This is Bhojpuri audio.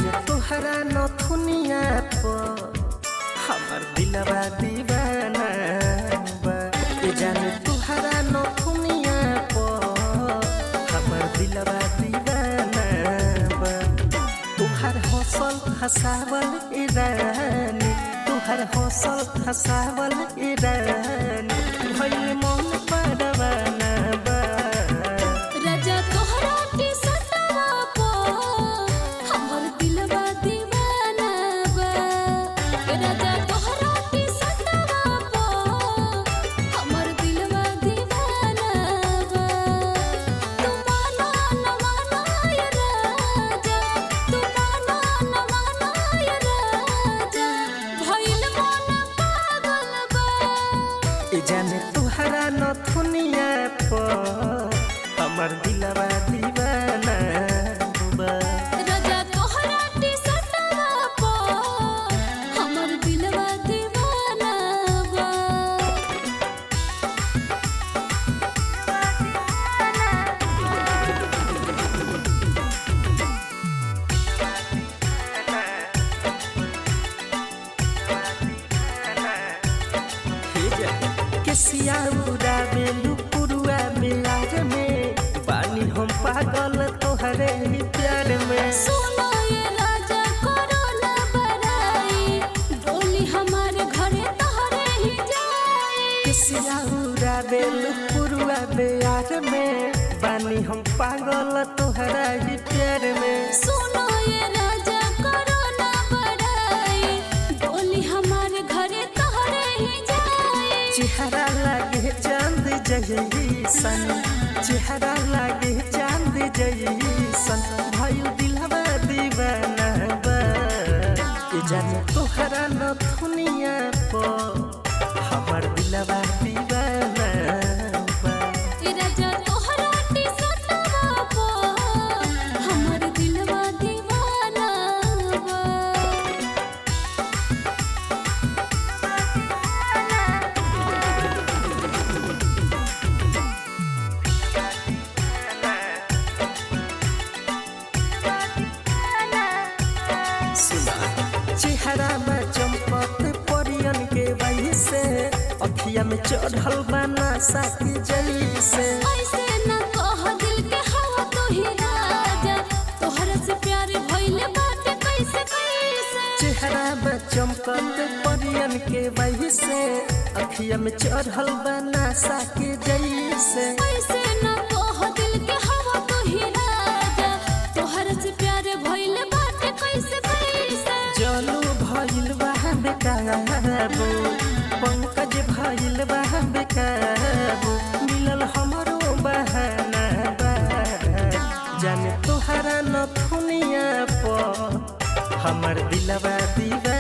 जाने तोहरा नथुनिया पर हमर दिलवा दीवाना बा। जाने तोहरा नथुनिया पर हमर दिलवा दीवाना बा। तुहार हौसल हसावल इरानी, तुहार हौसल हसावल इरानी भइल मन परवाना बा। राजा तोहरा के सतावा पो हमर दिलवा दीवाना बा। राजा तोहरा के सतावा पो हमर दिलवा दीवाना बा। तू माना न माना ये राजा, तू माना न माना ये राजा भइल मन पागल बा। जाने तोहरा नथुनिया पर हमर दिलवा दीवाना बा। राजा तोहरा के सतावा पो हमर दिलवा दीवाना बा। केसिया उड़ावे लुपुरुआ बिलार में पानी हम पागल तोहरे ही प्यार में। सुनो ये राजा करो ना बड़ाई, डोली हमारे घरे तोहरे ही जाए। केसिया उड़ावे लुपुरुआ बिलार में पानी हम पागल तोहरा ही प्यार में। सुनो ये राजा करो ना बड़ाई, डोली हमारे घरे तोहरे ही जाए। चेहरा लागे चांद जैसन, चेहरा लागे चांद जैसन भइल दिलवा दीवाना बा। जाने तोहरा नथुनिया पर हमर दिलवा दीवाना बा। राजा तोहरा के सतावा पो हमर दिलवा दीवाना बा। चेहरा में चंपत परियन के वही से अखिया में चढ़ल बना साथी जैसे। ऐसे न कह दिल के हवा तू ही राजा, तोहरा से प्यार भइल बाटे कैसे कैसे। चेहरा में चमकत परियन के वही से अखिया में चढ़ल बना साथी जैसे। ऐसे न कह दिल के हवा तू ही राजा, तोहरा से प्यार भइल बाटे कैसे कैसे। चलू भइल बा बेकाबू, पंकज भइल बा बेकाबू मिलल हमरो बहाना बा। जाने तोहरा नथुनिया पर हमर दिलवा दीवाना